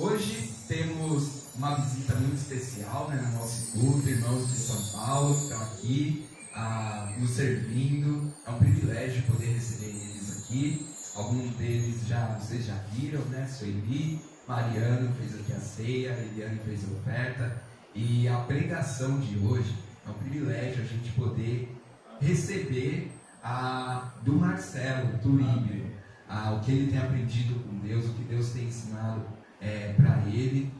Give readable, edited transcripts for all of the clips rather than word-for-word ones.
Hoje temos uma visita muito especial, né, no nosso culto, irmãos de São Paulo que estão aqui nos servindo. É um privilégio poder receber eles aqui. Alguns deles vocês já viram, né? Sueli, Mariano fez aqui a ceia, Eliane fez a oferta. E a pregação de hoje é um privilégio a gente poder receber do Marcelo Turíbio, o que ele tem aprendido com Deus, o que Deus tem ensinado para ele,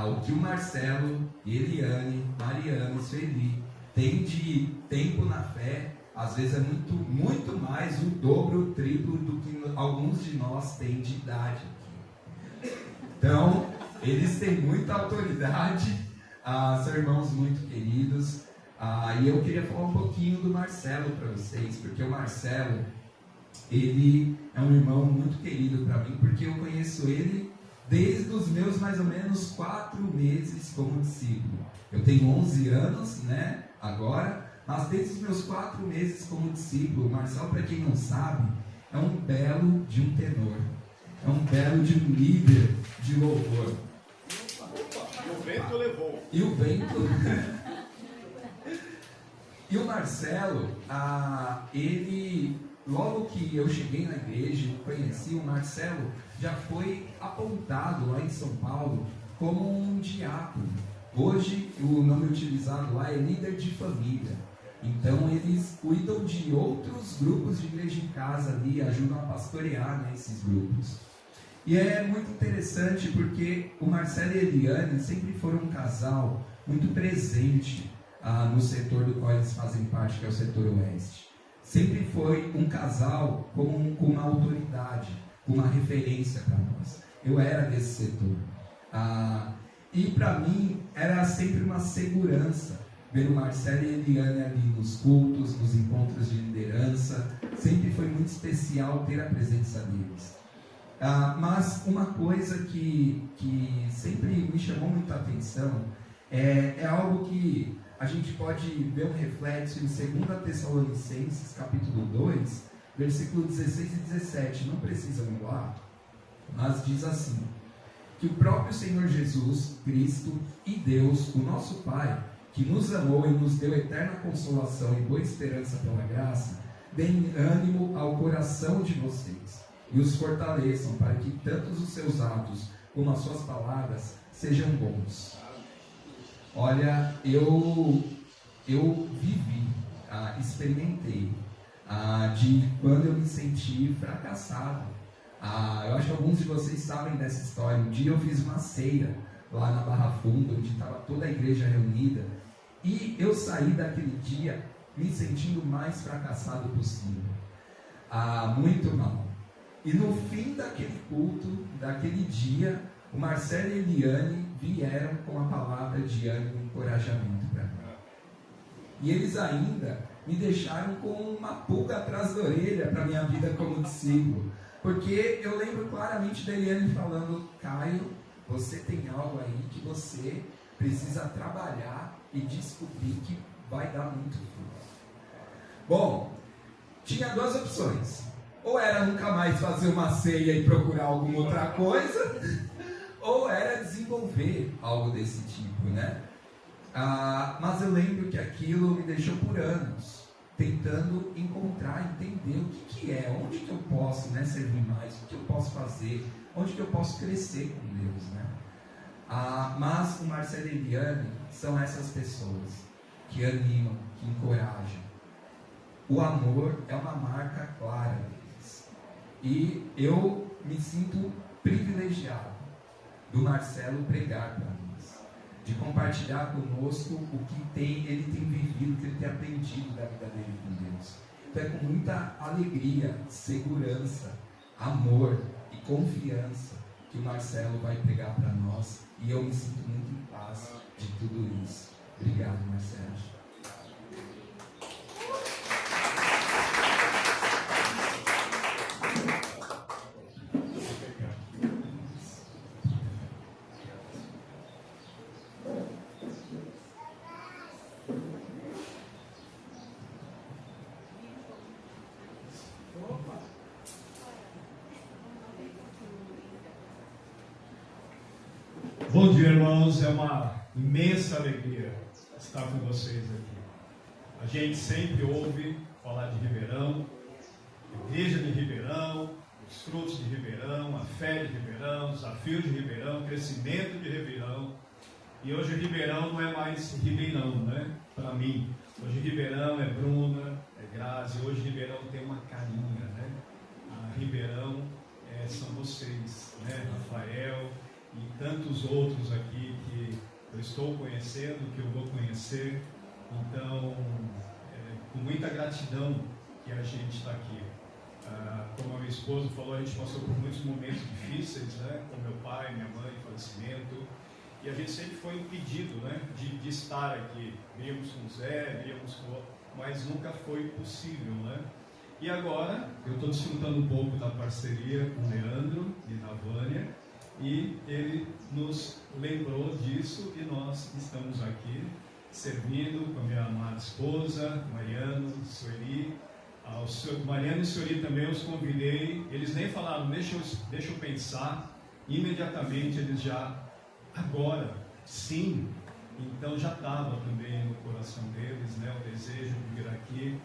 o que o Marcelo, Eliane, Mariano e Sueli tem de tempo na fé. Às vezes é muito mais o dobro, o triplo do que alguns de nós têm de idade aqui. Então, eles têm muita autoridade, são irmãos muito queridos, e eu queria falar um pouquinho do Marcelo para vocês, porque o Marcelo, ele é um irmão muito querido para mim, porque eu conheço ele desde os meus mais ou menos 4 meses como discípulo. Eu tenho 11 anos, né, agora, mas desde os meus 4 meses como discípulo. O Marcelo, para quem não sabe, é um belo de um tenor, é um belo de um líder de louvor. E o vento levou. E o vento... E o Marcelo, ele, logo que eu cheguei na igreja e conheci, o Marcelo já foi apontado lá em São Paulo como um diácono. Hoje, o nome utilizado lá é líder de família. Então, eles cuidam de outros grupos de igreja em casa ali, ajudam a pastorear, né, esses grupos. E é muito interessante porque o Marcelo e a Eliane sempre foram um casal muito presente no setor do qual eles fazem parte, que é o setor oeste. Sempre foi um casal com uma autoridade, com uma referência para nós. Eu era desse setor. E para mim era sempre uma segurança ver o Marcelo e a Eliane ali nos cultos, nos encontros de liderança. Sempre foi muito especial ter a presença deles. Mas uma coisa que sempre me chamou muita atenção é algo que a gente pode ver um reflexo em 2 Tessalonicenses, capítulo 2, versículo 16 e 17. Não precisam ir lá, mas diz assim: que o próprio Senhor Jesus Cristo e Deus, o nosso Pai, que nos amou e nos deu eterna consolação e boa esperança pela graça, deem ânimo ao coração de vocês e os fortaleçam para que tanto os seus atos como as suas palavras sejam bons. Olha, eu vivi, experimentei de quando eu me senti fracassado. Eu acho que alguns de vocês sabem dessa história. Um dia eu fiz uma ceia lá na Barra Funda, onde estava toda a igreja reunida, e eu saí daquele dia me sentindo o mais fracassado possível, muito mal. E no fim daquele culto, daquele dia, o Marcelo e a Eliane vieram com a palavra de ânimo e encorajamento para mim. E eles ainda me deixaram com uma pulga atrás da orelha para a minha vida como discípulo. Porque eu lembro claramente da Eliane falando: Caio, você tem algo aí que você precisa trabalhar e descobrir que vai dar muito fruto. Bom, tinha 2 opções. Ou era nunca mais fazer uma ceia e procurar alguma outra coisa, ou era desenvolver algo desse tipo, né? Mas eu lembro que aquilo me deixou por anos tentando encontrar, entender o que é, onde que eu posso, né, servir mais, o que eu posso fazer, onde que eu posso crescer com Deus, né? Mas o Marcelo e a Eliane são essas pessoas que animam, que encorajam. O amor é uma marca clara deles. E eu me sinto privilegiado do Marcelo pregar para nós, de compartilhar conosco o que ele tem vivido, o que ele tem aprendido da vida dele com Deus. Então é com muita alegria, segurança, amor e confiança que o Marcelo vai pregar para nós, e eu me sinto muito em paz de tudo isso. Obrigado, Marcelo. Bom dia, irmãos. É uma imensa alegria estar com vocês aqui. A gente sempre ouve falar de Ribeirão, igreja de Ribeirão, os frutos de Ribeirão, a fé de Ribeirão, desafio de Ribeirão, crescimento de Ribeirão. E hoje Ribeirão não é mais Ribeirão, né? Para mim. Hoje Ribeirão é Bruna, é Grazi. Hoje Ribeirão tem uma carinha, né? A Ribeirão são vocês, né? Rafael e tantos outros aqui que eu estou conhecendo, que eu vou conhecer. Então, com muita gratidão que a gente está aqui. Como a minha esposa falou, a gente passou por muitos momentos difíceis, né? Com meu pai, minha mãe, falecimento. E a gente sempre foi impedido, né? de estar aqui. Víamos com o Zé, víamos com o outro, mas nunca foi possível, né? E agora, eu estou desfrutando um pouco da parceria com o Leandro e da Vânia, e ele nos lembrou disso e nós estamos aqui servindo com a minha amada esposa, Mariano, Sueli. Mariano e Sueli também os convidei, eles nem falaram, deixa eu pensar, imediatamente eles já, agora, sim, então já estava também no coração deles, né, o desejo de vir aqui.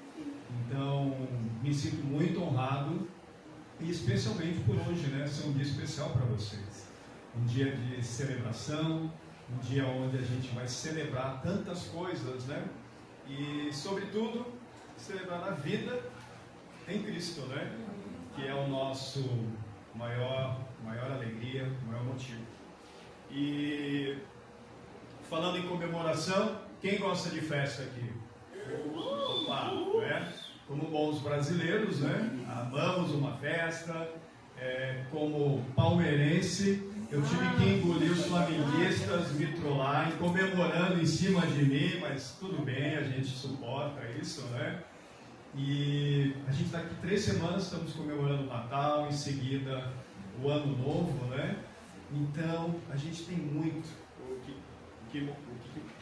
Então, me sinto muito honrado, e especialmente por hoje, né, ser um dia especial para vocês. Um dia de celebração, um dia onde a gente vai celebrar tantas coisas, né? E, sobretudo, celebrar a vida em Cristo, né? Que é o nosso maior alegria, maior motivo. E, falando em comemoração, quem gosta de festa aqui? Opa, né? Como bons brasileiros, né? Amamos uma festa. Como palmeirense, eu tive que engolir os flamenguistas, me trollarem, comemorando em cima de mim, mas tudo bem, a gente suporta isso, né? E a gente está aqui 3 semanas, estamos comemorando o Natal, em seguida o Ano Novo, né? Então, a gente tem muito o que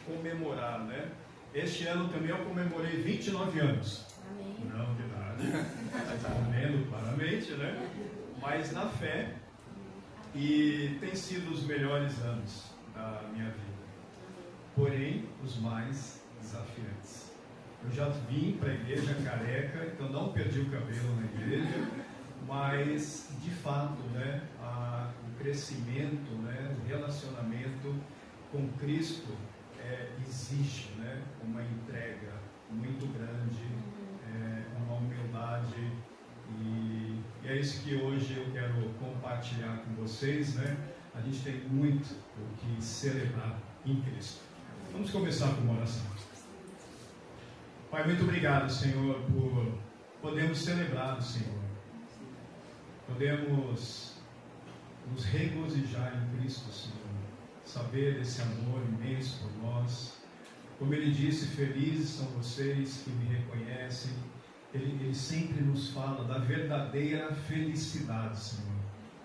comemorar, né? Este ano também eu comemorei 29 anos. Amém. Não de nada, comendo claramente, né? Mas na fé, e tem sido os melhores anos da minha vida, porém os mais desafiantes. Eu já vim para a igreja careca, então não perdi o cabelo na igreja, mas de fato, né, o crescimento, né, o relacionamento com Cristo exige, né, uma entrega muito grande, uma humildade, e é isso que hoje eu quero compartilhar com vocês, né? A gente tem muito o que celebrar em Cristo. Vamos começar com uma oração. Pai, muito obrigado, Senhor, por podermos celebrar o Senhor. Podemos nos regozijar em Cristo, Senhor. Saber desse amor imenso por nós. Como Ele disse, felizes são vocês que me reconhecem. Ele sempre nos fala da verdadeira felicidade, Senhor.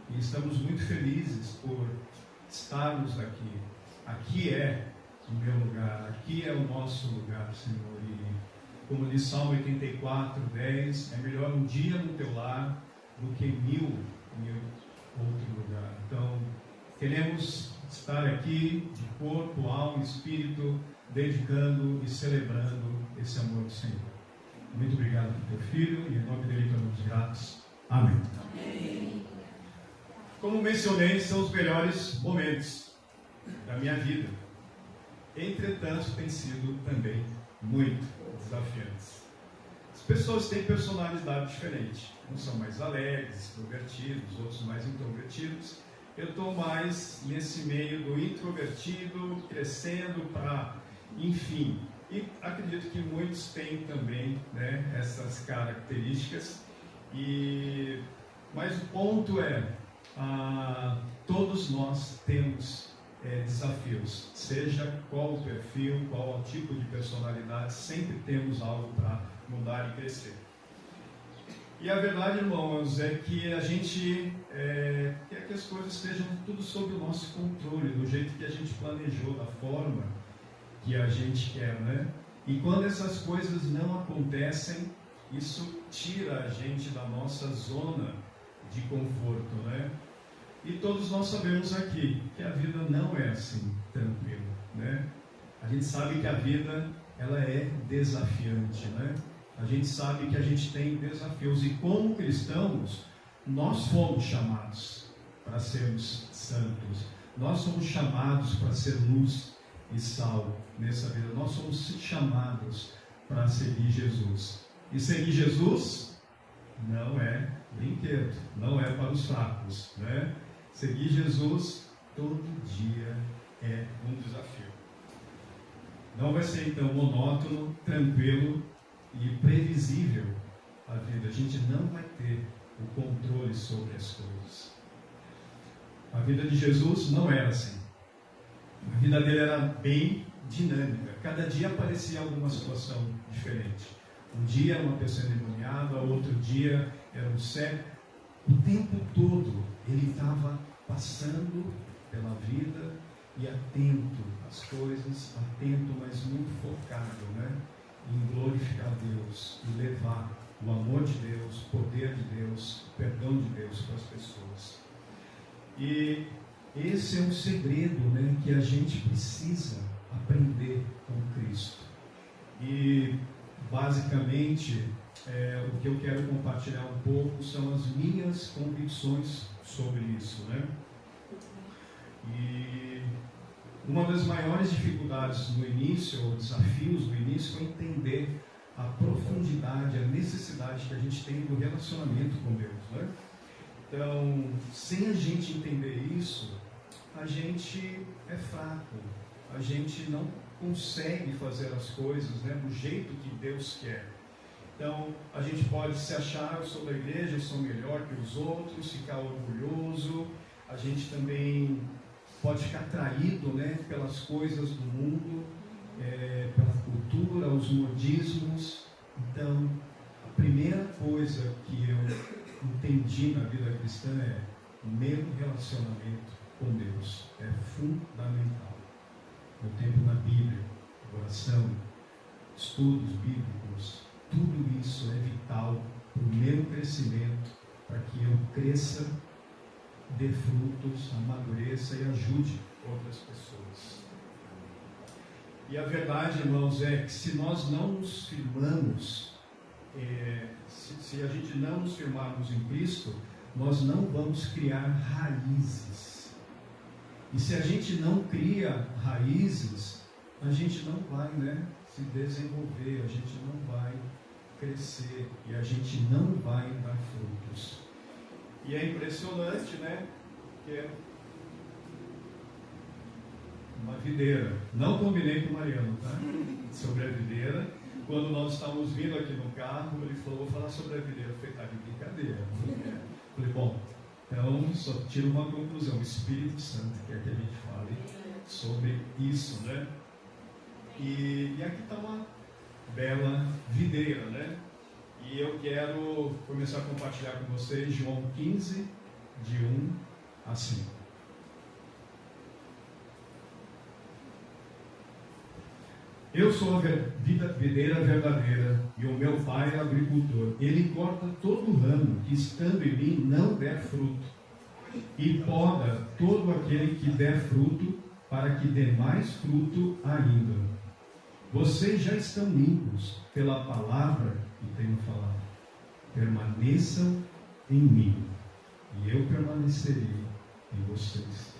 E estamos muito felizes por estarmos aqui. Aqui é o meu lugar, aqui é o nosso lugar, Senhor. E como diz Salmo 84, 10, é melhor um dia no teu lar do que 1000 em outro lugar. Então, queremos estar aqui de corpo, alma e espírito, dedicando e celebrando esse amor do Senhor. Muito obrigado por teu filho, e em nome dele estamos gratos. Amém. Amém. Como mencionei, são os melhores momentos da minha vida. Entretanto, tem sido também muito desafiantes. As pessoas têm personalidade diferente. Uns são mais alegres, extrovertidos, outros mais introvertidos. Eu estou mais nesse meio do introvertido, crescendo para, enfim. E acredito que muitos têm também, né, essas características. Mas o ponto é, todos nós temos desafios, seja qual o perfil, qual o tipo de personalidade, sempre temos algo para mudar e crescer. E a verdade, irmãos, é que a gente quer que as coisas estejam tudo sob o nosso controle, do jeito que a gente planejou, da forma que a gente quer, né? E quando essas coisas não acontecem, isso tira a gente da nossa zona de conforto, né? E todos nós sabemos aqui que a vida não é assim tranquila, né? A gente sabe que a vida, ela é desafiante, né? A gente sabe que a gente tem desafios, e como cristãos, nós fomos chamados para sermos santos. Nós somos chamados para ser luz e sal nessa vida. Nós somos chamados para seguir Jesus. E seguir Jesus não é brinquedo, não é para os fracos, né? Seguir Jesus todo dia é um desafio. Não vai ser então monótono, tranquilo e previsível a vida. A gente não vai ter o controle sobre as coisas. A vida de Jesus não era assim. A vida dele era bem dinâmica. Cada dia aparecia alguma situação diferente. Um dia uma pessoa endemoniada, outro dia era um cego. O tempo todo ele estava passando pela vida e atento às coisas, atento, mas muito focado, né? Em glorificar Deus e levar o amor de Deus, o poder de Deus, o perdão de Deus para as pessoas. E esse é um segredo, né, que a gente precisa aprender com Cristo. E basicamente o que eu quero compartilhar um pouco são as minhas convicções sobre isso, né? E uma das maiores dificuldades no início, ou desafios no início, foi entender a profundidade, a necessidade que a gente tem do relacionamento com Deus, né? Então, sem a gente entender isso, a gente é fraco, a gente não consegue fazer as coisas, né, do jeito que Deus quer. Então, a gente pode se achar: eu sou da igreja, eu sou melhor que os outros, ficar orgulhoso. A gente também pode ficar traído, né, pelas coisas do mundo, pela cultura, os modismos. Então, a primeira coisa que eu entendi na vida cristã é: o meu relacionamento com Deus é fundamental. Meu tempo na Bíblia, oração, estudos bíblicos, tudo isso é vital para o meu crescimento, para que eu cresça, dê frutos, amadureça e ajude outras pessoas. E a verdade, irmãos, é que se nós não nos firmamos, se a gente não nos firmarmos em Cristo, nós não vamos criar raízes. E se a gente não cria raízes, a gente não vai, né, se desenvolver, a gente não vai crescer e a gente não vai dar frutos. E é impressionante, né, que é uma videira. Não combinei com o Mariano, tá? Sobre a videira. Quando nós estávamos vindo aqui no carro, ele falou: vou falar sobre a videira. Eu falei: tá de brincadeira. Falei: bom, então só tiro uma conclusão: o Espírito Santo quer que a gente fale sobre isso, né? E aqui está uma bela videira, né? E eu quero começar a compartilhar com vocês João 15, de 1 a 5. Eu sou a videira verdadeira e o meu pai é agricultor. Ele corta todo ramo que estando em mim não der fruto, e poda todo aquele que der fruto, para que dê mais fruto ainda. Vocês já estão limpos pela palavra que tenho falado. Permaneçam em mim, e eu permanecerei em vocês.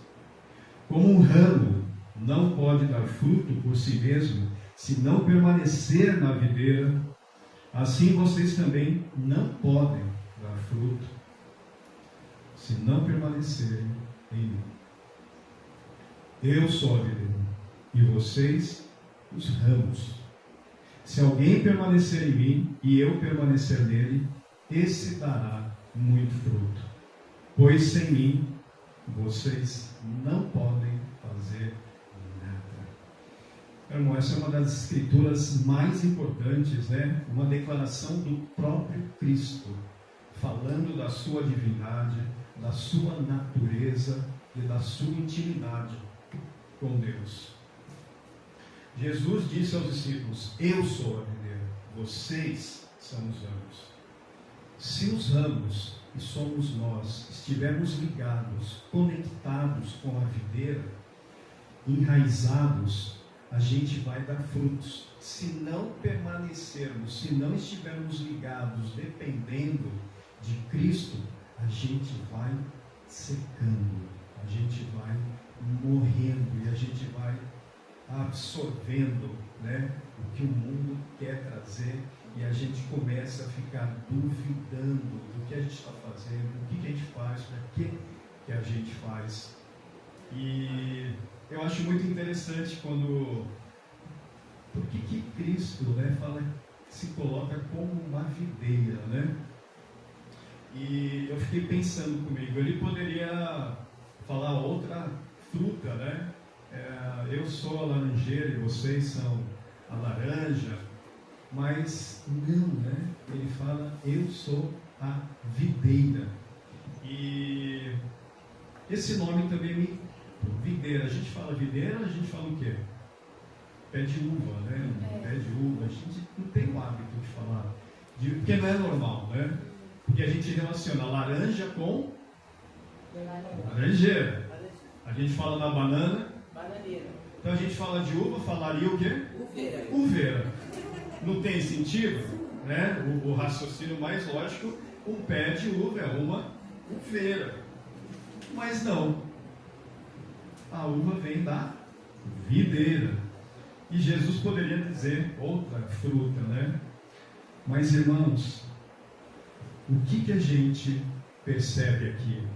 Como um ramo não pode dar fruto por si mesmo, se não permanecer na videira, assim vocês também não podem dar fruto, se não permanecerem em mim. Eu sou a videira, e vocês os ramos. Se alguém permanecer em mim, e eu permanecer nele, esse dará muito fruto. Pois sem mim, vocês não podem fazer nada. Irmão, essa é uma das escrituras mais importantes, né? Uma declaração do próprio Cristo, falando da sua divindade, da sua natureza e da sua intimidade com Deus. Jesus disse aos discípulos: eu sou a videira, vocês são os ramos. Se os ramos, que somos nós, estivermos ligados, conectados com a videira, enraizados, a gente vai dar frutos. Se não permanecermos, se não estivermos ligados, dependendo de Cristo, a gente vai secando, a gente vai morrendo e a gente vai absorvendo, né, o que o mundo quer trazer, e a gente começa a ficar duvidando do que a gente está fazendo, o que a gente faz, para que a gente faz. E eu acho muito interessante quando... Por que Cristo, né, se coloca como uma videira, né? E eu fiquei pensando comigo, ele poderia falar outra fruta, né? Eu sou a laranjeira e vocês são a laranja, mas não, né? Ele fala, eu sou a videira. E esse nome também me... Videira, a gente fala videira, a gente fala o quê? Pé de uva, né? Pé de uva, a gente não tem o hábito de falar, porque não é normal, né? Porque a gente relaciona laranja com laranjeira. A gente fala da banana, bananeira. Então a gente fala de uva, falaria o quê? Uveira. Uveira. Não tem sentido, né? O raciocínio mais lógico, um pé de uva é uma uveira. Mas não. A uva vem da videira. E Jesus poderia dizer outra fruta, né? Mas, irmãos, o que a gente percebe aqui?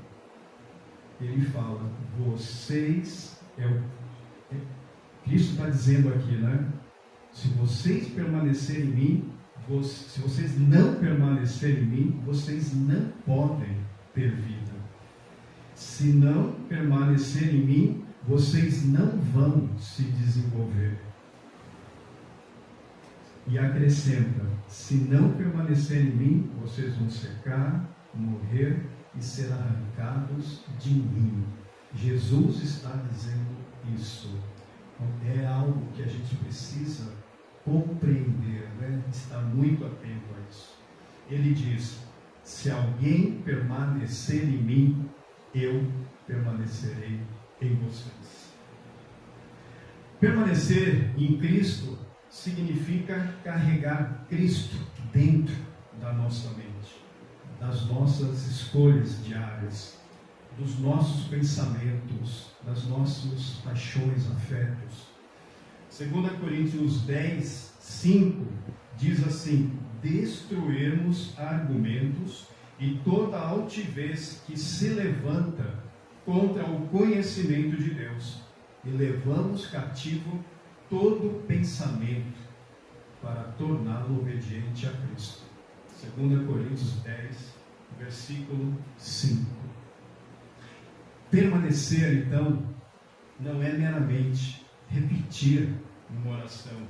Ele fala, vocês, Cristo está dizendo aqui, né? Se vocês permanecerem em mim, se vocês não permanecerem em mim, vocês não podem ter vida. Se não permanecerem em mim, vocês não vão se desenvolver. E acrescenta, se não permanecerem em mim, vocês vão secar, morrer e ser arrancados de mim. Jesus está dizendo isso. É algo que a gente precisa compreender, né? Estar muito atento a isso. Ele diz, se alguém permanecer em mim, eu permanecerei em vocês. Permanecer em Cristo significa carregar Cristo dentro da nossa mente, das nossas escolhas diárias, dos nossos pensamentos, das nossas paixões, afetos. 2 Coríntios 10, 5 diz assim, destruirmos argumentos e toda altivez que se levanta contra o conhecimento de Deus, e levamos cativo todo pensamento para torná-lo obediente a Cristo. 2 Coríntios 10, versículo 5. Permanecer, então, não é meramente repetir uma oração,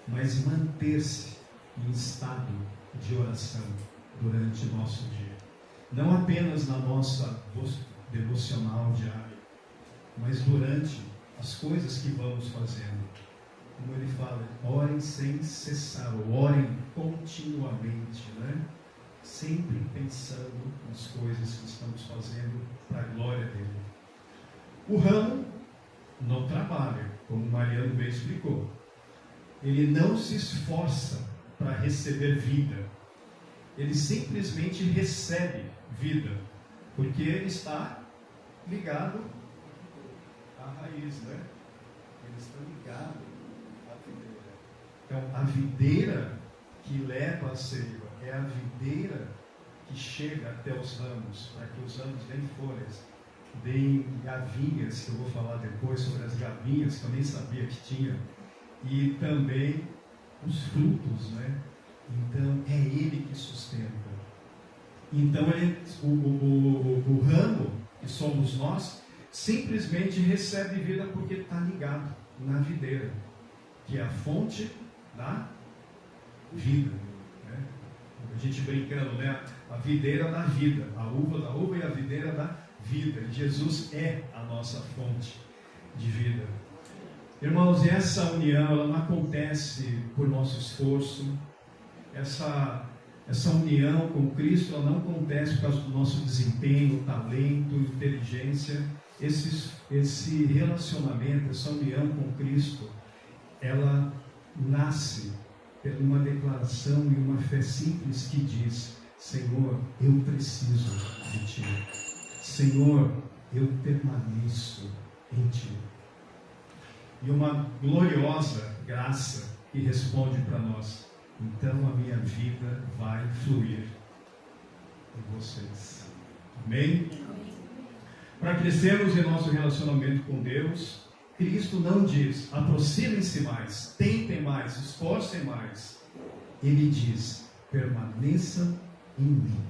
mas manter-se em estado de oração durante o nosso dia. Não apenas na nossa devocional diária, mas durante as coisas que vamos fazendo. Como ele fala, orem sem cessar, orem continuamente, né? Sempre pensando nas coisas que estamos fazendo para a glória dele. O ramo não trabalha, como Mariano bem explicou. Ele não se esforça para receber vida. Ele simplesmente recebe vida, porque ele está ligado à raiz, né? Ele está ligado à videira. Então, a videira que leva a seiva é a videira que chega até os ramos, para que os ramos deem folhas, deem gavinhas, que eu vou falar depois sobre as gavinhas, que eu nem sabia que tinha, e também os frutos, né? Então, é ele que sustenta. Então, o ramo, que somos nós, simplesmente recebe vida porque está ligado na videira, que é a fonte da vida, né? A gente brincando, né? A videira da vida, a uva da uva e a videira da vida. E Jesus é a nossa fonte de vida. Irmãos, e essa união, ela não acontece por nosso esforço. Essa união com Cristo ela não acontece por causa do nosso desempenho, talento, inteligência. Esse relacionamento, essa união com Cristo, ela nasce por uma declaração e uma fé simples que diz: Senhor, eu preciso de Ti. Senhor, eu permaneço em Ti. E uma gloriosa graça que responde para nós: então a minha vida vai fluir em vocês. Amém? Para crescermos em nosso relacionamento com Deus, Cristo não diz: aproximem-se mais, tentem mais, esforcem mais. Ele diz: permaneçam em mim.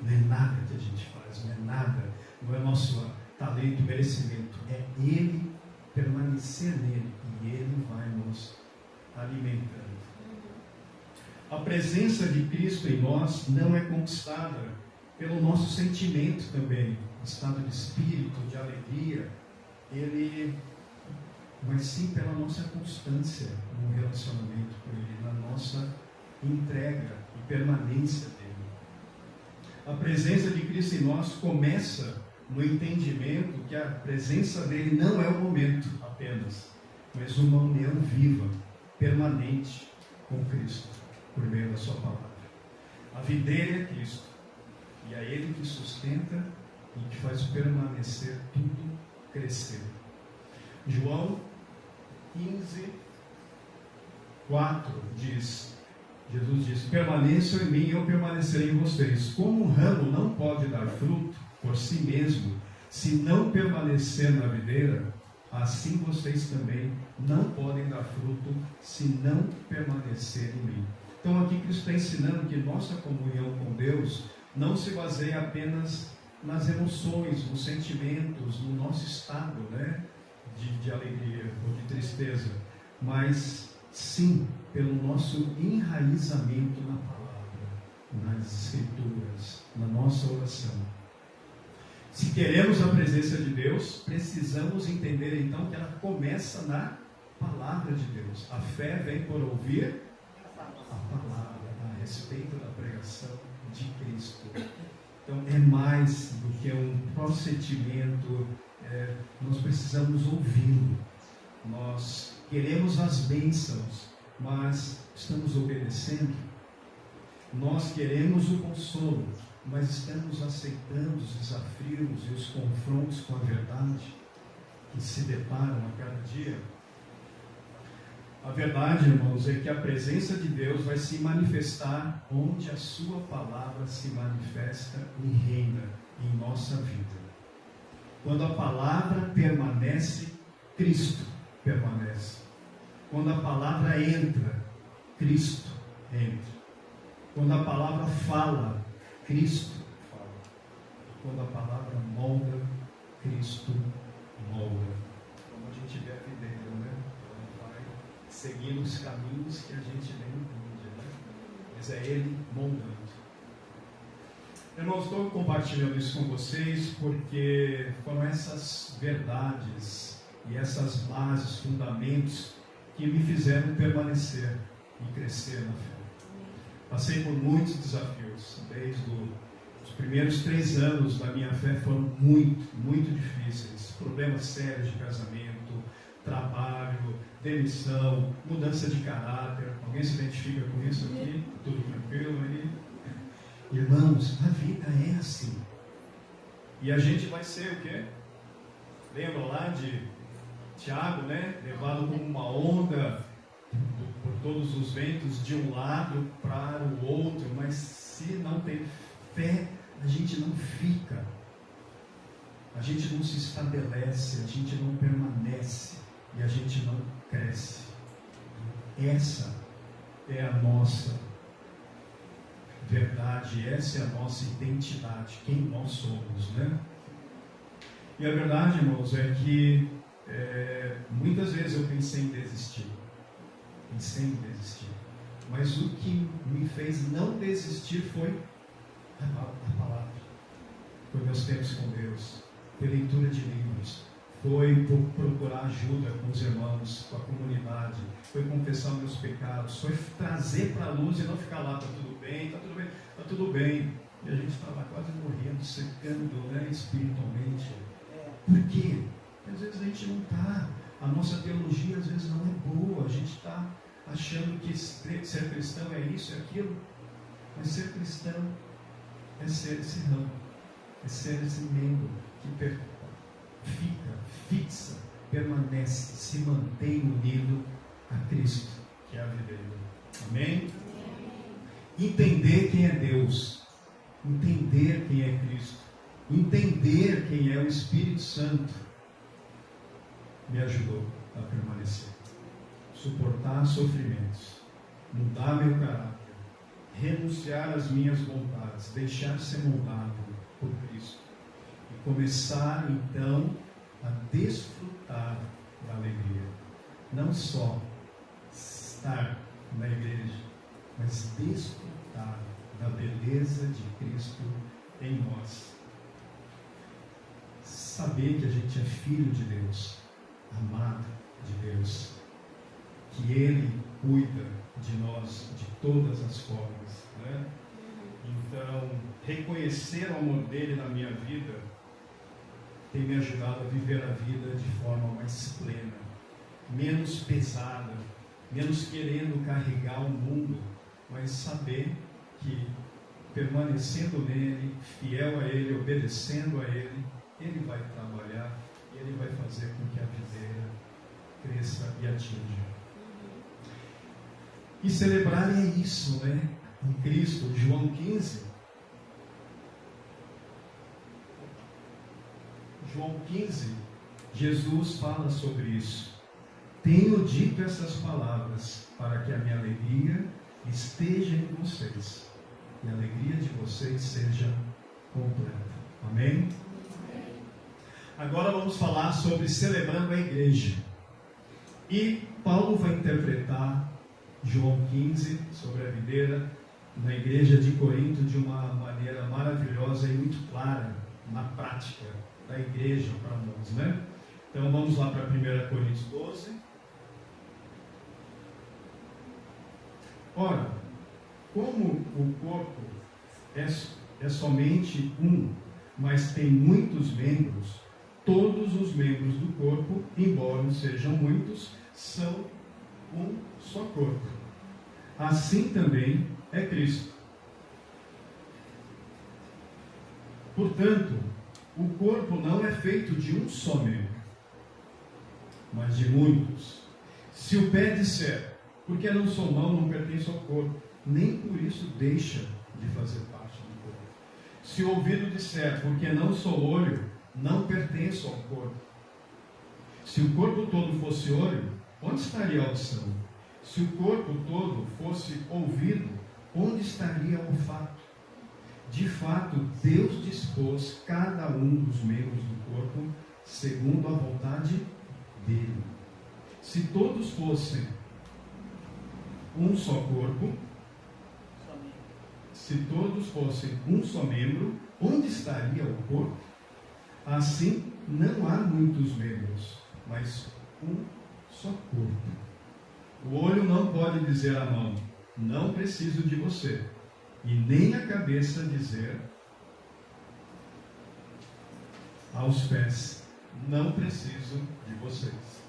Não é nada que a gente faz, não é nada, não é nosso talento, merecimento. É Ele, permanecer nele, e Ele vai nos alimentando. A presença de Cristo em nós não é conquistada pelo nosso sentimento também, estado de espírito, de alegria, mas sim pela nossa constância no relacionamento com Ele, na nossa entrega e permanência dele. A presença de Cristo em nós começa no entendimento que a presença dele não é o momento apenas, mas uma união viva, permanente com Cristo, por meio da sua palavra. A videira é Cristo, e é Ele que sustenta e que faz permanecer tudo crescer. João 15:4 diz, Jesus diz: permaneçam em mim e eu permanecerei em vocês. Como um ramo não pode dar fruto por si mesmo, se não permanecer na videira, assim vocês também não podem dar fruto se não permanecer em mim. Então aqui Cristo está ensinando que nossa comunhão com Deus não se baseia apenas nas emoções, nos sentimentos, no nosso estado, de alegria ou de tristeza, mas sim pelo nosso enraizamento na palavra, nas escrituras, na nossa oração. Se queremos a presença de Deus, precisamos entender então que ela começa na palavra de Deus. A fé vem por ouvir a palavra a respeito da pregação de Cristo. Então é mais do que um procedimento, nós precisamos ouvi-lo. Nós queremos as bênçãos, mas estamos obedecendo. Nós queremos o consolo, mas estamos aceitando os desafios e os confrontos com a verdade que se deparam a cada dia. A verdade, irmãos, é que a presença de Deus vai se manifestar onde a sua palavra se manifesta e reina em nossa vida. Quando a palavra permanece, Cristo permanece. Quando a palavra entra, Cristo entra. Quando a palavra fala, Cristo fala. Quando a palavra molda, Cristo molda. Como a gente vê a videira, ela vai seguindo os caminhos que a gente nem entende, mas é Ele moldando. Eu não estou compartilhando isso com vocês porque foram essas verdades e essas bases, fundamentos que me fizeram permanecer e crescer na fé. Passei por muitos desafios, desde os primeiros 3 anos da minha fé foram muito difíceis. Problemas sérios de casamento, trabalho, demissão, mudança de caráter. Alguém se identifica com isso aqui? Tudo tranquilo aí? Irmãos, a vida é assim. E a gente vai ser o quê? Lembra lá de Tiago, levado como uma onda por todos os ventos de um lado para o outro, mas se não tem fé, a gente não fica, a gente não se estabelece, a gente não permanece e a gente não cresce. Essa é a nossa verdade, essa é a nossa identidade, quem nós somos, E a verdade, irmãos, é que muitas vezes eu pensei em desistir, mas o que me fez não desistir foi a palavra, foi meus tempos com Deus, foi leitura de livros, foi procurar ajuda com os irmãos, com a comunidade, foi confessar meus pecados, foi trazer para a luz e não ficar lá, está tudo bem, está tudo bem, está tudo bem. E a gente estava quase morrendo, secando, né, espiritualmente. Por quê? Porque às vezes a gente não está, a nossa teologia às vezes não é boa, a gente está achando que ser cristão é isso, é aquilo, mas ser cristão é ser esse ramo, é ser esse membro que fixa, permanece, se mantém unido a Cristo, que é a videira. Amém? Entender quem é Deus, entender quem é Cristo, entender quem é o Espírito Santo, me ajudou a permanecer, suportar sofrimentos, mudar meu caráter, renunciar às minhas vontades, deixar ser moldado por Cristo e começar então a desfrutar da alegria, não só estar na igreja, mas desfrutar da beleza de Cristo em nós, saber que a gente é filho de Deus, amado de Deus, que Ele cuida de nós de todas as formas, né? Então, reconhecer o amor dele na minha vida tem me ajudado a viver a vida de forma mais plena, menos pesada, menos querendo carregar o mundo, mas saber que permanecendo nele, fiel a ele, obedecendo a ele, ele vai trabalhar e ele vai fazer com que a videira cresça e atinja. E celebrar é isso, né? Em Cristo, João 15. João 15, Jesus fala sobre isso. Tenho dito essas palavras para que a minha alegria esteja em vocês e a alegria de vocês seja completa. Amém? Agora vamos falar sobre celebrando a igreja. E Paulo vai interpretar João 15 sobre a videira na igreja de Corinto de uma maneira maravilhosa e muito clara na prática da igreja para nós, né? Então vamos lá para 1 Coríntios 12. Ora, como o corpo é somente um, mas tem muitos membros, todos os membros do corpo, embora sejam muitos, são um só corpo. Assim também é Cristo. Portanto, o corpo não é feito de um só membro, mas de muitos. Se o pé disser, porque não sou mão, não pertenço ao corpo, nem por isso deixa de fazer parte do corpo. Se o ouvido disser, porque não sou olho, não pertenço ao corpo. Se o corpo todo fosse olho, onde estaria a audição? Se o corpo todo fosse ouvido, onde estaria o olfato? De fato, Deus dispôs cada um dos membros do corpo segundo a vontade dele. Se todos fossem um só corpo, se todos fossem um só membro, onde estaria o corpo? Assim, não há muitos membros, mas um só corpo. O olho não pode dizer à mão, não preciso de você, e nem a cabeça dizer aos pés, não preciso de vocês.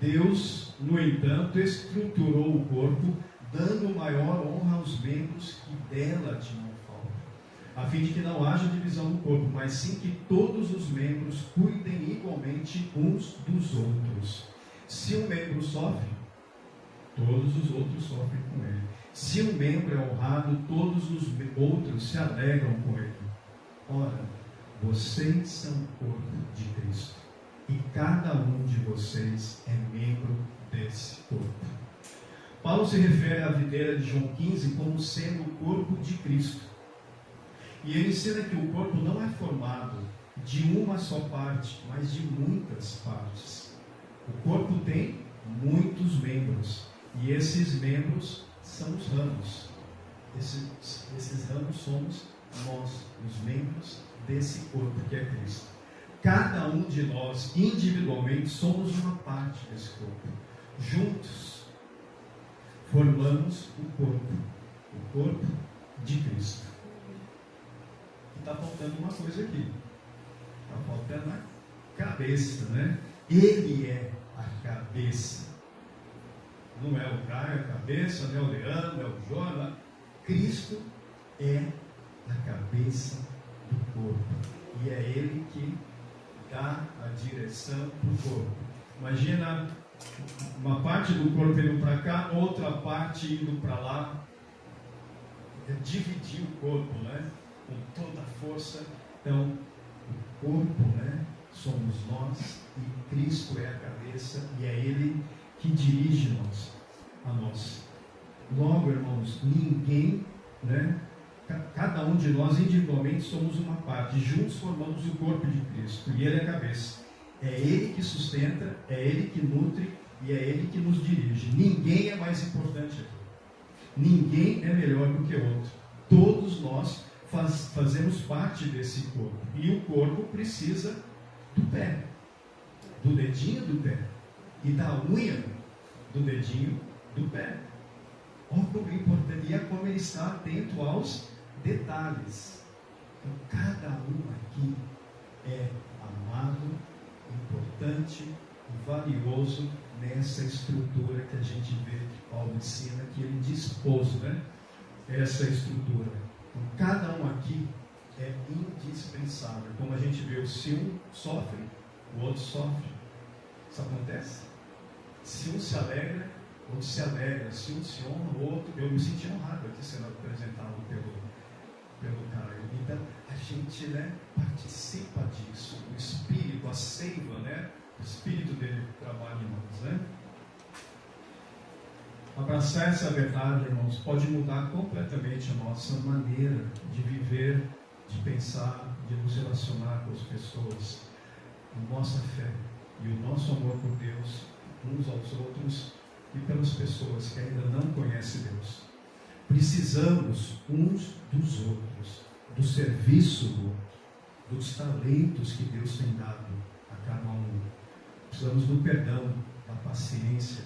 Deus, no entanto, estruturou o corpo, dando maior honra aos membros que dela tinham falta, a fim de que não haja divisão no corpo, mas sim que todos os membros cuidem igualmente uns dos outros. Se um membro sofre, todos os outros sofrem com ele. Se um membro é honrado, todos os outros se alegram com ele. Ora, vocês são o corpo de Cristo, e cada um de vocês é membro desse corpo. Paulo se refere à videira de João 15 como sendo o corpo de Cristo. E ele ensina que o corpo não é formado de uma só parte, mas de muitas partes. O corpo tem muitos membros, e esses membros são os ramos. esses ramos somos nós, os membros desse corpo que é Cristo. Cada um de nós, individualmente, somos uma parte desse corpo. Juntos, formamos o corpo de Cristo. E está faltando uma coisa aqui. Está faltando a cabeça, né? Ele é a cabeça. Não é o Caio, é a cabeça, não é o Leandro, não é o Jonas. Cristo é a cabeça do corpo. E é Ele que dá a direção para o corpo. Imagina uma parte do corpo indo para cá, outra parte indo para lá. É dividir o corpo, né? Com toda a força. Então, o corpo, né? Somos nós e Cristo é a cabeça e é Ele que dirige a nós. Logo, irmãos, ninguém, né? Cada um de nós individualmente somos uma parte, juntos formamos o corpo de Cristo e Ele é a cabeça. É Ele que sustenta, é Ele que nutre e é Ele que nos dirige. Ninguém é mais importante aqui. Ninguém é melhor do que o outro. Todos nós fazemos parte desse corpo. E o corpo precisa do pé, do dedinho do pé e da unha do dedinho do pé. Olha como é importante, e é como ele está atento aos detalhes. Então, cada um aqui é amado, importante e valioso nessa estrutura que a gente vê que Paulo ensina, que ele dispôs, né? Essa estrutura. Então, cada um aqui é indispensável. Como a gente vê, se um sofre, o outro sofre. Isso acontece? Se um se alegra, o outro se alegra. Se um se honra, o outro. Eu me senti honrado aqui sendo apresentado pelo Caio. Então, a gente, né, participa disso. O Espírito, a seiva, né? O Espírito dele trabalha em nós, né? Abraçar essa verdade, irmãos, pode mudar completamente a nossa maneira de viver, de pensar, de nos relacionar com as pessoas. A nossa fé e o nosso amor por Deus, uns aos outros e pelas pessoas que ainda não conhecem Deus. Precisamos uns dos outros, do serviço do outro, dos talentos que Deus tem dado a cada um. Precisamos do perdão, da paciência,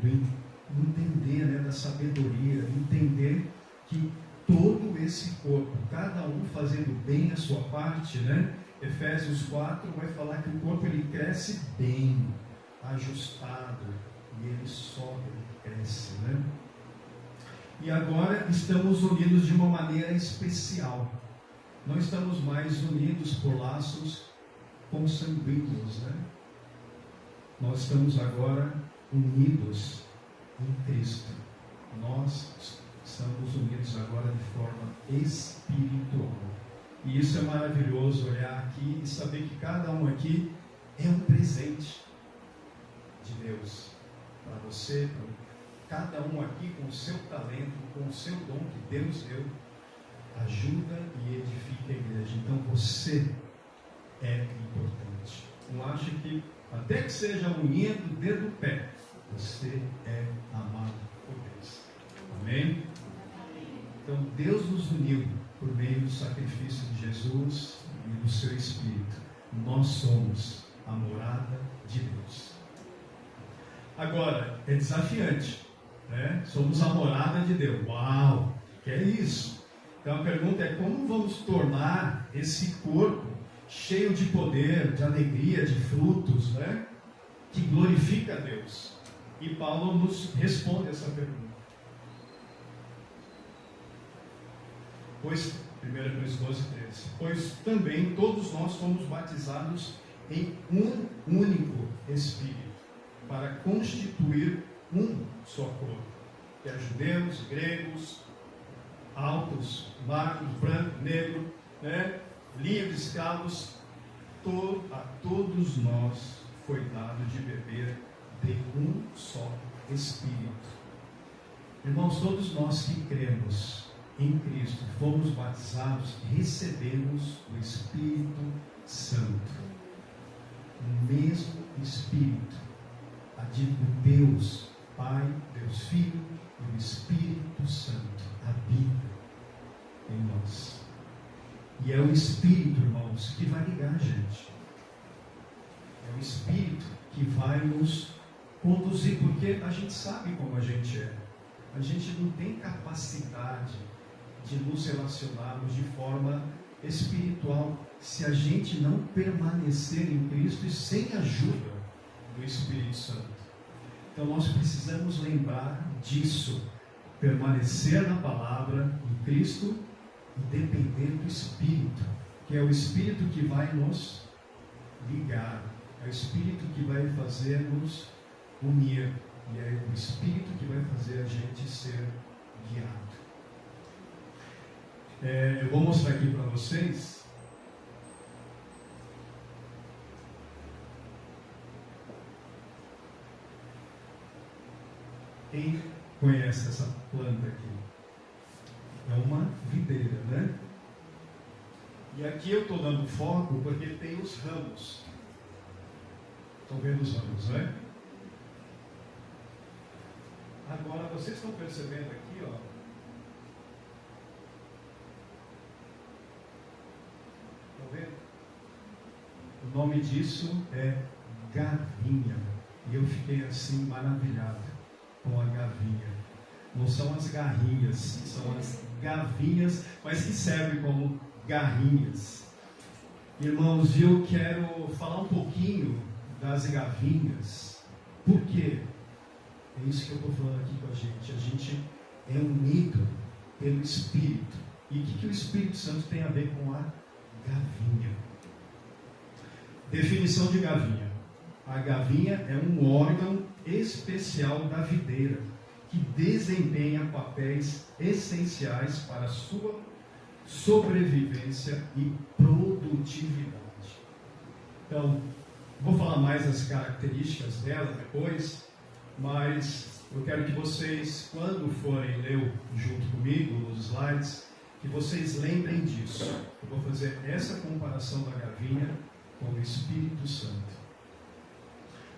do entender, né, da sabedoria, entender que todo esse corpo, cada um fazendo bem a sua parte, né? Efésios 4 vai falar que o corpo ele cresce bem, ajustado, e ele sobe, ele cresce, né? E agora estamos unidos de uma maneira especial. Não estamos mais unidos por laços consanguíneos, né? Nós estamos agora unidos em Cristo. Nós estamos unidos agora de forma espiritual. E isso é maravilhoso, olhar aqui e saber que cada um aqui é um presente de Deus para você, para cada um aqui com o seu talento, com o seu dom que Deus deu, ajuda e edifica a igreja. Então você é importante. Não ache que, até que seja a unha do dedo do pé, você é amado por Deus. Amém? Então Deus nos uniu por meio do sacrifício de Jesus e do seu Espírito. Nós somos a morada de Deus. Agora, é desafiante, né? Somos a morada de Deus. Uau! Que é isso? Então a pergunta é: como vamos tornar esse corpo cheio de poder, de alegria, de frutos, né? Que glorifica a Deus? E Paulo nos responde essa pergunta. Pois, 1 Coríntios 12, 13. Pois também todos nós fomos batizados em um único Espírito, para constituir um só corpo. Que é judeus, gregos, altos, magros, branco, negro, né? Livres, escravos, a todos nós foi dado de beber de um só Espírito. Irmãos, todos nós que cremos em Cristo, fomos batizados, recebemos o Espírito Santo. O mesmo Espírito, o Deus Pai, Deus Filho e o Espírito Santo habita E é o Espírito, irmãos, que vai ligar a gente. É o Espírito que vai nos conduzir, porque a gente sabe como a gente é. A gente não tem capacidade de nos relacionarmos de forma espiritual se a gente não permanecer em Cristo e sem a ajuda do Espírito Santo. Então nós precisamos lembrar disso, permanecer na palavra, em Cristo, e depender do Espírito, que é o Espírito que vai nos ligar, é o Espírito que vai fazer nos unir, e é o Espírito que vai fazer a gente ser guiado. Eu vou mostrar aqui para vocês. Quem conhece essa planta aqui? É uma videira, né? E aqui eu estou dando foco porque tem os ramos. Estão vendo os ramos, né? Agora, vocês estão percebendo aqui, ó. Estão vendo? O nome disso é gavinha. E eu fiquei assim maravilhado com a gavinha. Não são as garrinhas, são as gavinhas, mas que servem como garrinhas. Irmãos, eu quero falar um pouquinho das gavinhas. Por quê? É isso que eu estou falando aqui com a gente. A gente é unido pelo Espírito. E o que o Espírito Santo tem a ver com a gavinha? Definição de gavinha. A gavinha é um órgão especial da videira, que desempenha papéis essenciais para a sua sobrevivência e produtividade. Então, vou falar mais das características dela depois, mas eu quero que vocês, quando forem ler junto comigo nos slides, que vocês lembrem disso. Eu vou fazer essa comparação da gavinha com o Espírito Santo.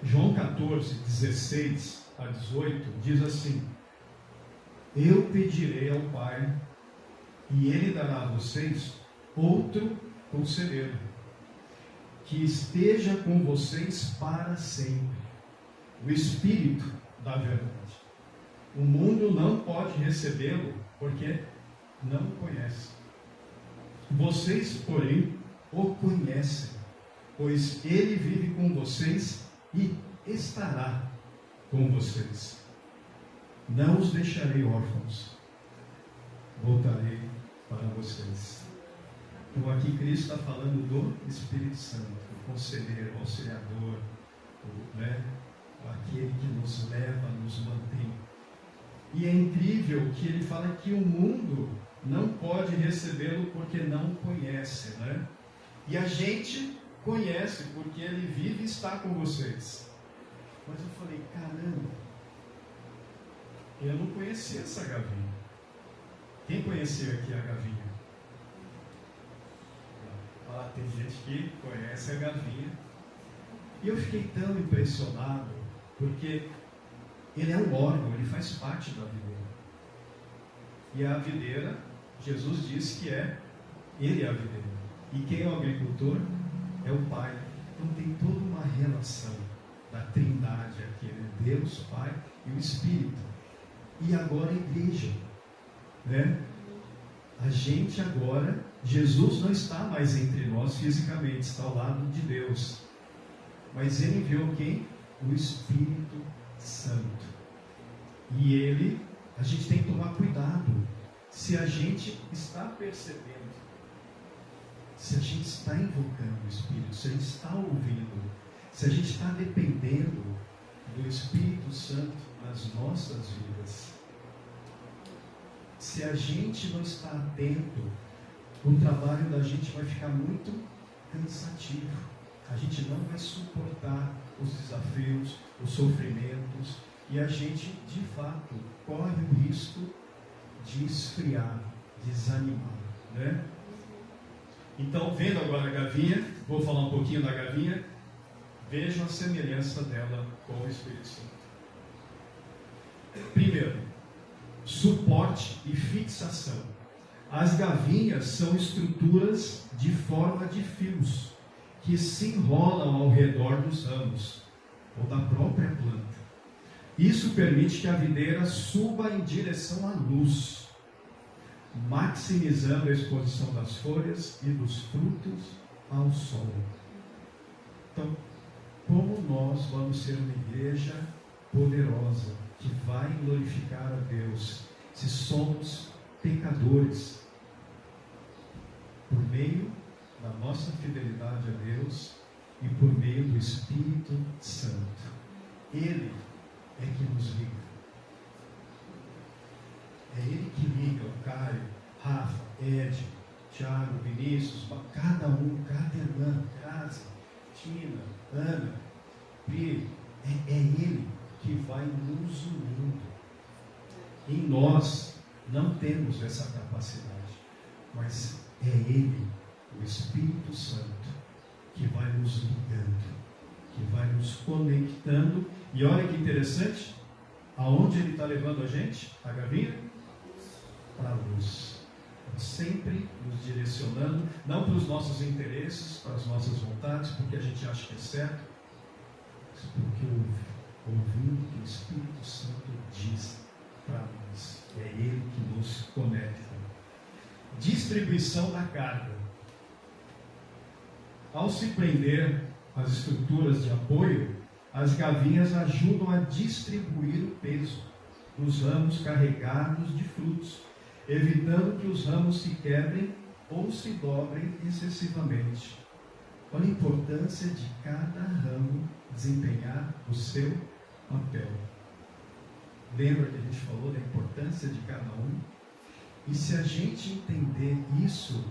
João 14, 16 a 18 diz assim: eu pedirei ao Pai, e Ele dará a vocês outro conselheiro, que esteja com vocês para sempre, o Espírito da verdade. O mundo não pode recebê-lo, porque não o conhece. Vocês, porém, o conhecem, pois Ele vive com vocês e estará com vocês. Não os deixarei órfãos, voltarei para vocês. Então aqui Cristo está falando do Espírito Santo, o conselheiro, o auxiliador, aquele que nos leva, nos mantém. E é incrível que ele fala que o mundo não pode recebê-lo porque não conhece, né? E a gente conhece porque ele vive e está com vocês. Mas eu falei, caramba, eu não conhecia essa gavinha. Quem conhecia aqui a gavinha? Tem gente que conhece a gavinha. E eu fiquei tão impressionado, porque ele é um órgão, ele faz parte da videira. E a videira, Jesus disse que ele é a videira. E quem é o agricultor? É o Pai. Então tem toda uma relação da Trindade aqui, né? Deus, Pai e o Espírito. E agora a igreja, né? A gente agora, Jesus não está mais entre nós fisicamente, está ao lado de Deus. Mas Ele enviou quem? O Espírito Santo. E Ele, a gente tem que tomar cuidado. Se a gente está percebendo, se a gente está invocando o Espírito, se a gente está ouvindo, se a gente está dependendo do Espírito Santo nas nossas vidas, se a gente não está atento, o trabalho da gente vai ficar muito cansativo. A gente não vai suportar os desafios, os sofrimentos, e a gente, de fato, corre o risco de esfriar, desanimar, né? Então, vendo agora a gavinha, vou falar um pouquinho da gavinha, vejam a semelhança dela com o Espírito Santo. Primeiro, suporte e fixação. As gavinhas são estruturas de forma de fios que se enrolam ao redor dos ramos ou da própria planta. Isso permite que a videira suba em direção à luz, maximizando a exposição das folhas e dos frutos ao sol. Então, como nós vamos ser uma igreja poderosa que vai glorificar a Deus se somos pecadores? Por meio da nossa fidelidade a Deus e por meio do Espírito Santo. Ele é que nos liga. É Ele que liga o Caio, Rafa, Ed, Thiago, Vinícius, cada um, cada irmã, Grazi, Tina, Ana, Pri. É Ele que vai nos unindo. E nós não temos essa capacidade, mas é Ele, o Espírito Santo, que vai nos ligando, que vai nos conectando. E olha que interessante, aonde Ele está levando a gente, a gavinha? Para a luz. Sempre nos direcionando, não para os nossos interesses, para as nossas vontades, porque a gente acha que é certo, mas porque ouvindo o que o Espírito Santo diz para nós. É Ele que nos conecta. Distribuição da carga. Ao se prender às estruturas de apoio, as gavinhas ajudam a distribuir o peso dos ramos carregados de frutos, evitando que os ramos se quebrem ou se dobrem excessivamente. Olha a importância de cada ramo desempenhar o seu papel. Lembra que a gente falou da importância de cada um? E se a gente entender isso,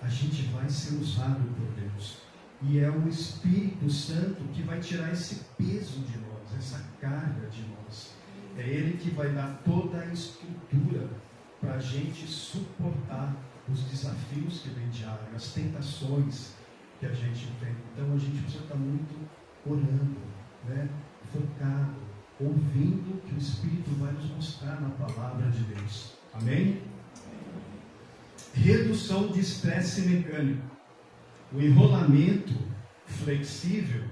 a gente vai ser usado por Deus. E é o Espírito Santo que vai tirar esse peso de nós, essa carga de nós. É Ele que vai dar toda a estrutura para a gente suportar os desafios que vem diário, as tentações que a gente tem. Então a gente precisa estar muito orando, né? Focado, ouvindo o que o Espírito vai nos mostrar na palavra de Deus. Amém? Redução de estresse mecânico. O enrolamento flexível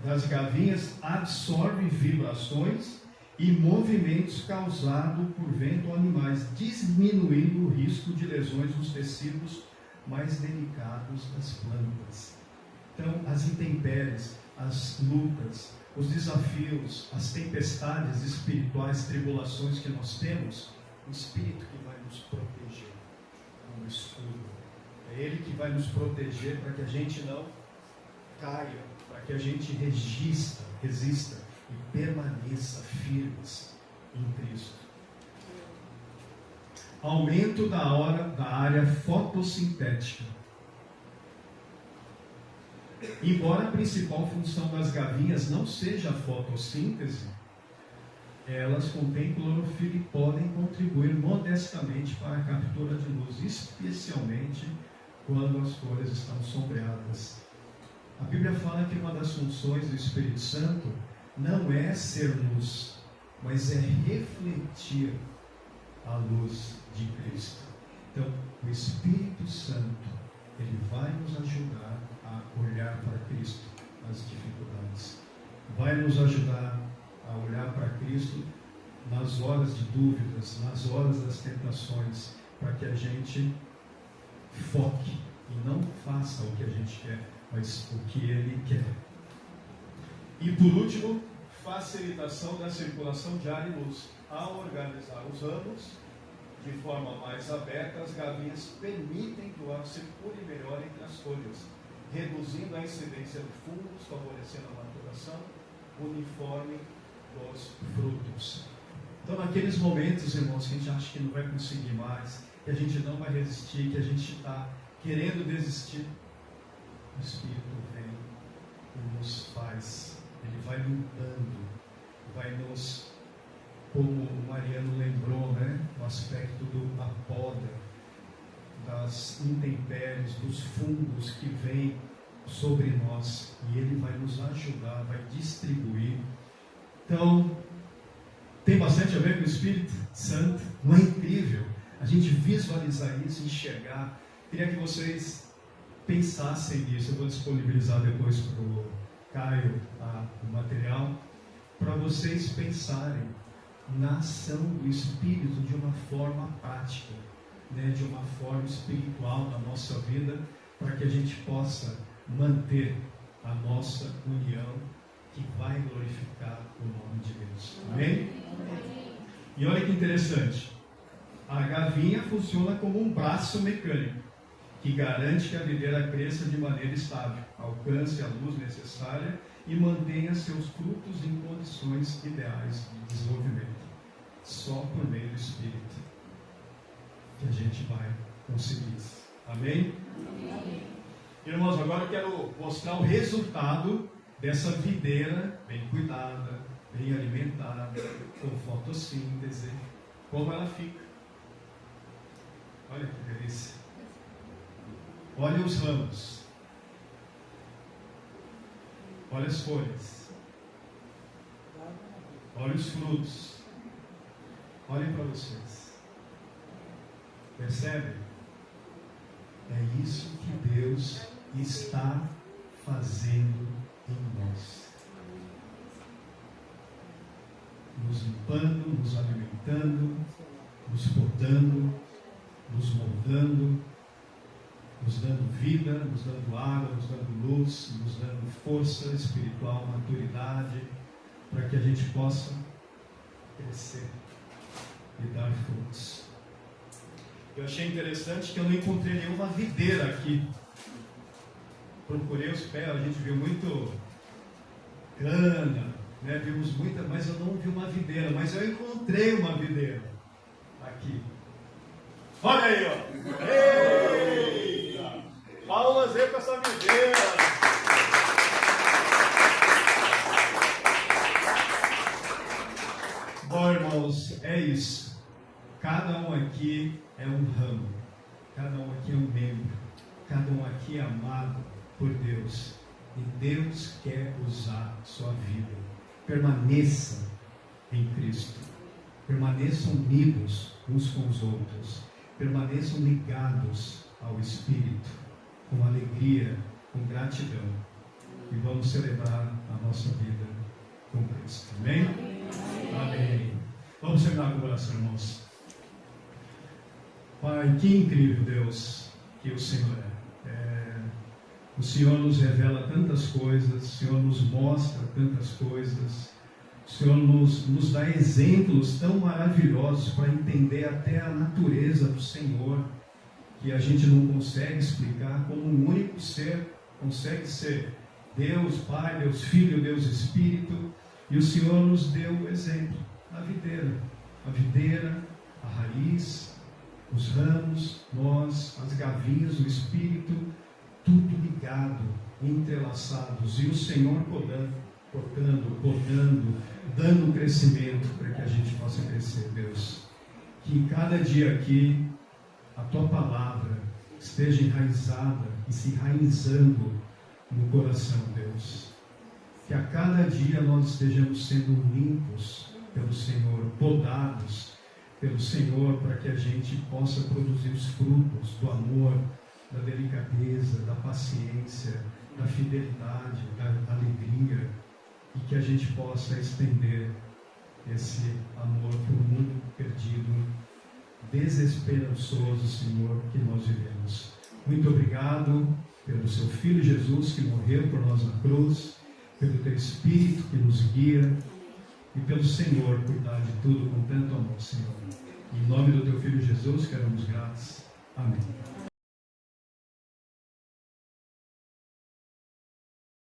das gavinhas absorve vibrações e movimentos causados por vento ou animais, diminuindo o risco de lesões nos tecidos mais delicados das plantas. Então, as intempéries, as lutas, os desafios, as tempestades espirituais, tribulações que nós temos, o Espírito que vai nos proteger no escuro. É Ele que vai nos proteger para que a gente não caia, para que a gente resista e permaneça firmes em Cristo. Aumento da área fotossintética. Embora a principal função das gavinhas não seja a fotossíntese, elas contêm clorofila e podem contribuir modestamente para a captura de luz, especialmente quando as folhas estão sombreadas. A Bíblia fala que uma das funções do Espírito Santo não é ser luz, mas é refletir a luz de Cristo. Então, o Espírito Santo, ele vai nos ajudar a olhar para Cristo nas dificuldades. Vai nos ajudar a olhar para Cristo nas horas de dúvidas, nas horas das tentações, para que a gente foque e não faça o que a gente quer, mas o que Ele quer. E por último, facilitação da circulação de ar e luz. Ao organizar os ramos de forma mais aberta, as gavinhas permitem que o ar circule melhor entre as folhas, reduzindo a incidência de fungos, favorecendo a maturação uniforme dos frutos. Então, naqueles momentos, irmãos, que a gente acha que não vai conseguir mais, que a gente não vai resistir, que a gente está querendo desistir, o Espírito vem e nos faz, ele vai limpando, vai nos, como o Mariano lembrou, né, o aspecto da poda, das intempéries, dos fungos que vêm sobre nós, e ele vai nos ajudar, vai distribuir. Então, tem bastante a ver com o Espírito Santo, não é incrível? a gente visualizar isso, enxergar. Queria que vocês pensassem nisso. Eu vou disponibilizar depois para o Caio o material, para vocês pensarem na ação do Espírito de uma forma prática, né, de uma forma espiritual na nossa vida, para que a gente possa manter a nossa união, que vai glorificar o nome de Deus. Amém? E olha que interessante, a gavinha funciona como um braço mecânico, que garante que a videira cresça de maneira estável, alcance a luz necessária e mantenha seus frutos em condições ideais de desenvolvimento. Só por meio do Espírito que a gente vai conseguir isso. Amém? Amém. Irmãos, agora eu quero mostrar o resultado dessa videira bem cuidada, bem alimentada, com fotossíntese, como ela fica. Olha que delícia. Olha os ramos. Olha as folhas. Olha os frutos. Olhem para vocês. Percebem? É isso que Deus está fazendo em nós. Nos limpando, nos alimentando, nos podando, nos moldando, nos dando vida, nos dando água, nos dando luz, nos dando força espiritual, maturidade, para que a gente possa crescer e dar frutos. Eu achei interessante que eu não encontrei nenhuma videira aqui. Procurei os pés, a gente viu muito cana, né? Vimos muita, mas eu não vi uma videira, mas eu encontrei uma videira aqui. Olha aí, ó! Eita! Palmas aí para essa videira! Bom, irmãos, é isso. Cada um aqui é um ramo, cada um aqui é um membro, cada um aqui é amado por Deus, e Deus quer usar sua vida. Permaneça em Cristo, permaneçam unidos uns com os outros, permaneçam ligados ao Espírito, com alegria, com gratidão, e vamos celebrar a nossa vida com Cristo. Amém? Amém. Vamos terminar com oração, irmãos. Pai, que incrível Deus que o Senhor é. O Senhor nos revela tantas coisas, o Senhor nos mostra tantas coisas, o Senhor nos dá exemplos tão maravilhosos para entender até a natureza do Senhor, que a gente não consegue explicar, como um único ser consegue ser Deus Pai, Deus Filho, Deus Espírito, e o Senhor nos deu o exemplo, a videira, a raiz, os ramos, nós, as gavinhas, o Espírito, tudo ligado, entrelaçados, e o Senhor podando, dando crescimento para que a gente possa crescer, Deus. Que cada dia aqui a Tua Palavra esteja enraizada e se enraizando no coração, Deus. Que a cada dia nós estejamos sendo limpos pelo Senhor, podados pelo Senhor, para que a gente possa produzir os frutos do amor, da delicadeza, da paciência, da fidelidade, da alegria, e que a gente possa estender esse amor para o mundo perdido, desesperançoso, Senhor, que nós vivemos. Muito obrigado pelo Seu Filho Jesus, que morreu por nós na cruz, pelo Teu Espírito que nos guia, e pelo Senhor cuidar de tudo com tanto amor, Senhor. Em nome do Teu Filho Jesus, queremos graças. Amém.